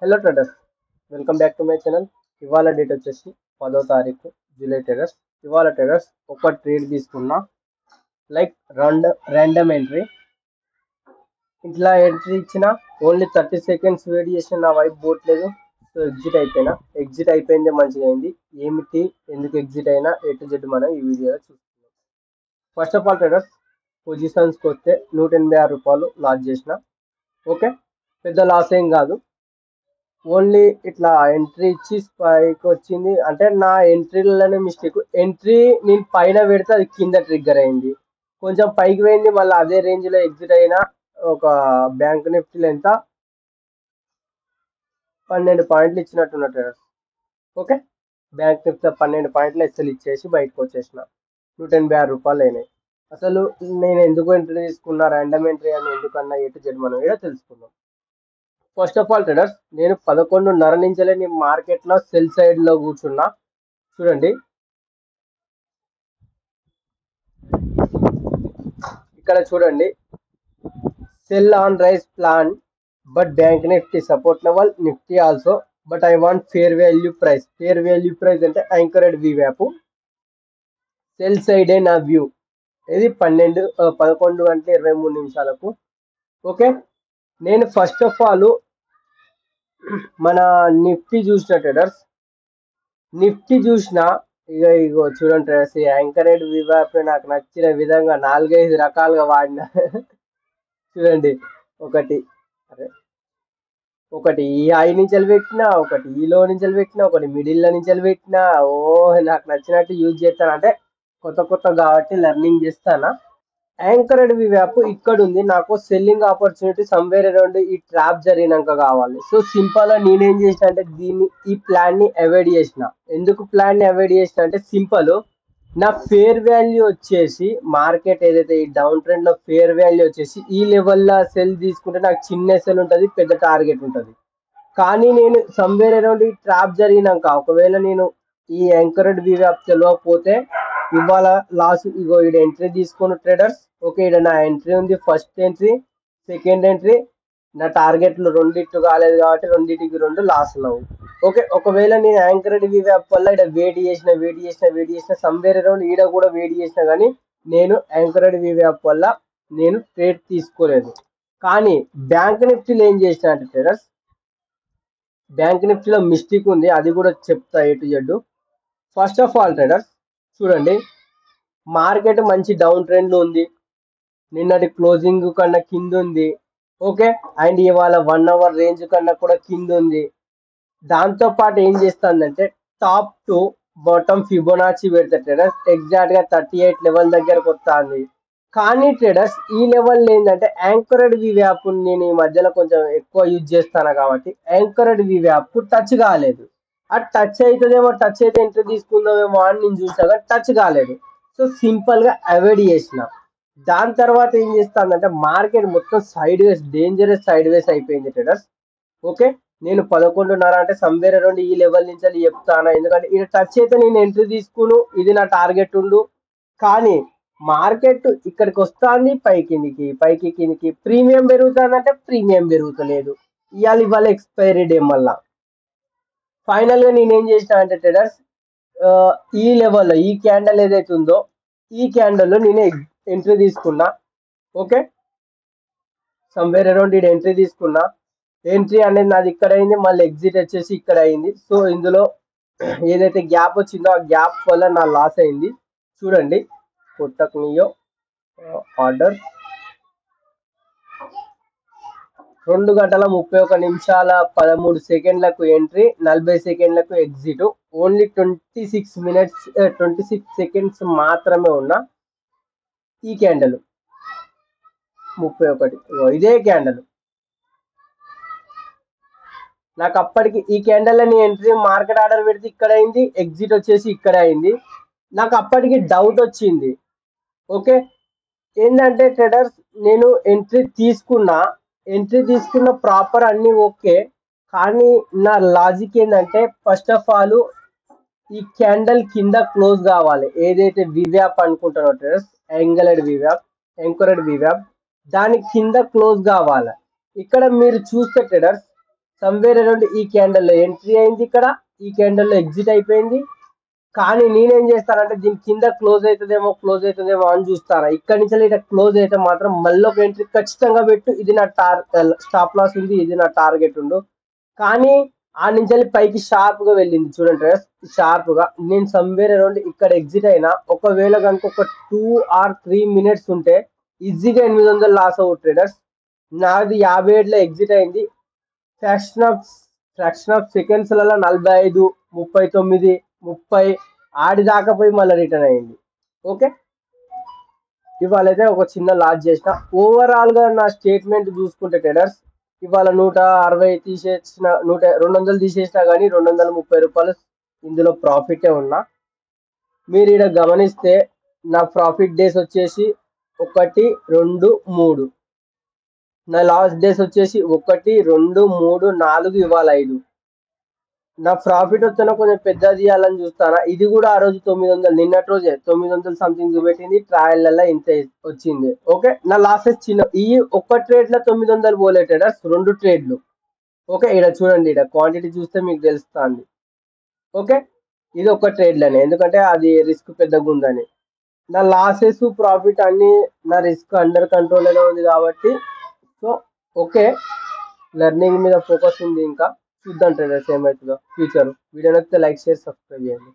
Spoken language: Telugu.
Hello traders, welcome back to my channel. ఇవాళ డేట్ వచ్చేసి 10వ తారీఖు జూలై ట్రేడర్స్. ఇవాళ ట్రేడర్స్ ఒక ట్రేడ్ తీసుకున్నా, లైక్ ర్యాండమ్ ఎంట్రీ. ఇట్లా ఎంట్రీ ఇచ్చిన ఓన్లీ 30 సెకండ్స్ వెయిట్ చేసిన నా వైపు పోవట్లేదు. సో ఎగ్జిట్ అయిపోయినా. ఎగ్జిట్ అయిపోయిందే మంచిగా అయింది. ఏమిటి, ఎందుకు ఎగ్జిట్ అయినా A to Z మనం ఈ వీడియోలో చూస్తున్నాం. ఫస్ట్ ఆఫ్ ఆల్ ట్రేడర్స్, పొజిషన్స్కి వస్తే 186 రూపాయలు లాస్ చేసిన. ఓకే, పెద్ద లాస్ ఏం కాదు. ఓన్లీ ఇట్లా ఎంట్రీ ఇచ్చి పైకి వచ్చింది అంటే నా ఎంట్రీలలోనే మిస్టేక్. ఎంట్రీ నేను పైన పెడితే అది కింద ట్రిగ్గర్ అయింది, కొంచెం పైకి పోయింది, మళ్ళీ అదే రేంజ్లో ఎగ్జిట్ అయినా. ఒక బ్యాంక్ నిఫ్టీలో ఎంత 12 పాయింట్లు ఇచ్చినట్టున్నట్టు. ఓకే, బ్యాంక్ నిఫ్టీలో 12 పాయింట్లు ఎస్ఎల్ ఇచ్చేసి బయటకు వచ్చేసిన. 186 రూపాయలు అయినాయి. అసలు నేను ఎందుకు ఎంట్రీ తీసుకున్నా, ర్యాండమ్ ఎంట్రీ అని ఎందుకన్నా A to Z మనం కూడా తెలుసుకుందాం. ఫస్ట్ ఆఫ్ ఆల్ ట్రేడర్స్, నేను 11:30 నుంచి మార్కెట్లో సెల్ సైడ్ లో కూర్చున్నా. చూడండి, ఇక్కడ చూడండి, cell on rice plan but bank Nifty support level, Nifty also, but I want fair value price. Fair value price అంటే యాంకర్డ్ VWAP. సెల్ సైడే నా వ్యూ. ఇది 11:23 ఓకే, నేను ఫస్ట్ ఆఫ్ ఆల్ మన నిఫ్టీ చూసిన ట్రేడర్స్, నిఫ్టీ చూసిన ఇగో చూడండి ట్రేడర్స్, ఈ యాంకరేడ్ VWAP నాకు నచ్చిన విధంగా 4-5 రకాలుగా వాడిన. చూడండి, ఒకటి ఈ హై నుంచి పెట్టినా, ఒకటి ఈ లో నుంచి పెట్టినా, ఒకటి మిడిల్ నుంచి పెట్టినా. నాకు నచ్చినట్టు యూజ్ చేస్తాను, అంటే కొత్త కాబట్టి లెర్నింగ్ చేస్తానా. యాంకర్డ్ VWAP ఇక్కడ ఉంది. నాకు సెల్లింగ్ ఆపర్చునిటీ సమ్వేర్ అరౌండ్ ఈ ట్రాప్ జరిగినాక కావాలి. సో సింపుల్ గా నేనేం చేసిన అంటే ఈ ప్లాన్ ని అవాయిడ్ చేసిన. ఎందుకు ప్లాన్ ని అవాయిడ్ చేసిన అంటే సింపుల్, నా ఫేర్ వాల్యూ వచ్చేసి మార్కెట్ ఏదైతే ఈ డౌన్ ట్రెండ్ లో ఫేర్ వాల్యూ వచ్చేసి ఈ లెవెల్లో సెల్ తీసుకుంటే నాకు చిన్న సెల్ ఉంటుంది, పెద్ద టార్గెట్ ఉంటుంది. కానీ నేను సమ్వేర్ అరౌండ్ ఈ ట్రాప్ జరిగినాక ఒకవేళ నేను ఈ యాంకర్డ్ VWAP తెలియకపోతే ఇవాళ లాస్. ఇగో ఈడ ఎంట్రీ తీసుకున్న ట్రేడర్స్. ఓకే, ఈడ నా ఎంట్రీ ఉంది, ఫస్ట్ ఎంట్రీ, సెకండ్ ఎంట్రీ. నా టార్గెట్లు రెండిట్టు కాలేదు కాబట్టి రెండింటికి 2 లాస్లు. ఓకే, ఒకవేళ నేను యాంకర్డ్ VWAP వల్ల ఇక్కడ వెయిట్ చేసిన సమ్వేర్ అరౌండ్ ఈడ కూడా వెయిట్ చేసిన, కానీ నేను యాంకర్డ్ VWAP వల్ల నేను ట్రేడ్ తీసుకోలేదు. కానీ బ్యాంక్ నిఫ్టీలో ఏం చేసిన అంటే ట్రేడర్స్, బ్యాంక్ నిఫ్టీలో మిస్టేక్ ఉంది, అది కూడా చెప్తా A to Z. First of all traders చూడండి, మార్కెట్ మంచి డౌన్ ట్రెండ్ ఉంది, నిన్నటి క్లోజింగ్ కన్నా కింద ఉంది. ఓకే, అండ్ ఇవాళ 1 అవర్ రేంజ్ కన్నా కూడా కింద ఉంది. దాంతో పాటు ఏం చేస్తుందంటే టాప్ టు బాటమ్ ఫిబొనాచి పెడతా ట్రేడర్స్, ఎగ్జాక్ట్ గా 38 లెవెల్ దగ్గరకు వస్తుంది. కానీ ట్రేడర్స్ ఈ లెవెల్ ఏంటంటే యాంకర్డ్ VWAP నేను ఈ మధ్యలో కొంచెం ఎక్కువ యూజ్ చేస్తాను కాబట్టి యాంకర్డ్ VWAP టచ్ కాలేదు. అది టచ్ అవుతుందేమో, టచ్ అయితే ఎంట్రీ తీసుకుందామేమో అని నేను చూసాను, టచ్ కాలేదు. సో సింపుల్ గా అవాయిడ్ చేసిన. దాని తర్వాత ఏం చేస్తానంటే మార్కెట్ మొత్తం సైడ్ వేస్, డేంజరస్ సైడ్ వేస్ అయిపోయింది ట్రేడర్స్. ఓకే, నేను 11:30 అంటే సమ్వేర్ అరౌండ్ ఈ లెవెల్ నుంచి చెప్తాను, ఎందుకంటే ఇది టచ్ అయితే నేను ఎంట్రీ తీసుకును, ఇది నా టార్గెట్ ఉండు. కానీ మార్కెట్ ఇక్కడికి వస్తుంది పైకి కిందికి. ప్రీమియం పెరుగుతుందంటే ప్రీమియం పెరుగుతలేదు. ఇవాళ ఎక్స్పైరీ డే. మళ్ళా ఫైనల్ గా నేనేం చేసిన అంటే ట్రేడర్స్, ఈ లెవెల్లో ఈ క్యాండల్ ఏదైతే ఉందో ఈ క్యాండల్లో నేను ఎంట్రీ తీసుకున్నా. ఓకే, సమ్వేర్ అరౌండ్ ఇది ఎంట్రీ తీసుకున్నా. ఎంట్రీ అనేది నాది ఇక్కడ అయింది, మళ్ళీ ఎగ్జిట్ వచ్చేసి ఇక్కడ అయింది. సో ఇందులో ఏదైతే గ్యాప్ వచ్చిందో ఆ గ్యాప్ వల్ల నా లాస్ అయింది. చూడండి, కొట్టకనియో ఆర్డర్ 2:31 ఎంట్రీ, 40 సెకండ్లకు ఎగ్జిట్. ఓన్లీ 26 సెకండ్స్ మాత్రమే ఉన్న ఈ క్యాండల్ 31. ఇదే క్యాండల్ నాకు అప్పటికి ఈ క్యాండల్ అని ఎంట్రీ మార్కెట్ ఆర్డర్ పెడితే ఇక్కడ అయింది, ఎగ్జిట్ వచ్చేసి ఇక్కడ అయింది. నాకు అప్పటికి డౌట్ వచ్చింది. ఓకే, ఏంటంటే ట్రేడర్స్ నేను ఎంట్రీ తీసుకున్న ప్రాపర్ అన్ని ఓకే, కానీ నా లాజిక్ ఏంటంటే ఫస్ట్ ఆఫ్ ఆల్ ఈ క్యాండల్ కింద క్లోజ్ కావాలి. ఏదైతే VWAP అనుకుంటారో ట్రేడర్స్, యాంకర్డ్ VWAP దాని కింద క్లోజ్ కావాలి. ఇక్కడ మీరు చూస్తే ట్రేడర్స్ సమ్వేర్ అరౌండ్ ఈ క్యాండల్లో ఎంట్రీ అయింది, ఇక్కడ ఈ క్యాండల్లో ఎగ్జిట్ అయిపోయింది. కానీ నేనేం చేస్తానంటే దీని కింద క్లోజ్ అవుతుందేమో అని చూస్తాను. ఇక్కడి నుంచి ఇట్లా క్లోజ్ అయితే మాత్రం మళ్ళీ ఒక ఎంట్రీ ఖచ్చితంగా పెట్టు, ఇది నా స్టాప్ లాస్ ఉంది, ఇది నా టార్గెట్ ఉండు. కానీ ఆ నుంచి పైకి షార్ప్ గా వెళ్ళింది చూడండి, షార్ప్ గా. నేను సమ్వేర్ అరౌండ్ ఇక్కడ ఎగ్జిట్ అయినా, ఒకవేళ కనుక ఒక 2 or 3 minutes ఉంటే ఈజీగా 800 లాస్ అవ్వ ట్రేడర్స్. నాది 57లో ఎగ్జిట్ అయింది. ఫ్రాక్షన్ ఆఫ్ సెకండ్స్లలో 45, 39, 30 ఆడిదాకా పోయి మళ్ళీ రిటర్న్ అయింది. ఓకే, ఇవాళ అయితే ఒక చిన్న లాస్ చేసిన. ఓవరాల్ గా నా స్టేట్మెంట్ చూసుకుంటే ట్రేడర్స్, ఇవాళ 160 తీసేసిన, 200 తీసేసినా కానీ 230 రూపాయలు ఇందులో ప్రాఫిటే ఉన్నా. మీరు ఇక్కడ గమనిస్తే నా ప్రాఫిట్ డేస్ వచ్చేసి 1, 2, 3. నా లాస్ట్ డేస్ వచ్చేసి 1, 2, 3, 4, ఇవాళ 5. నా ప్రాఫిట్ వచ్చినా కొంచెం పెద్ద తీయాలని చూస్తానా. ఇది కూడా ఆ రోజు 900, నిన్నటి రోజే 900 సంథింగ్ చూపెట్టింది. ట్రయల్లో ఇంత వచ్చింది. ఓకే, నా లాసెస్ చిన్న. ఈ ఒక్క ట్రేడ్ లో 900 పోలే ట్రేడర్స్, 2 ట్రేడ్లు. ఓకే, ఇక్కడ చూడండి, ఇక్కడ క్వాంటిటీ చూస్తే మీకు తెలుస్తుంది. ఓకే, ఇది ఒక ట్రేడ్లోనే, ఎందుకంటే అది రిస్క్ పెద్దగా ఉందని. నా లాసెస్ ప్రాఫిట్ అన్ని నా రిస్క్ అండర్ కంట్రోల్లోనే ఉంది కాబట్టి సో ఓకే, లెర్నింగ్ మీద ఫోకస్ ఉంది. ఇంకా చూద్దాం ట్రేడర్స్ ఏమవుతుందో ఫ్యూచర్. వీడియో నచ్చితే లైక్, షేర్, సబ్స్క్రైబ్ చేయండి.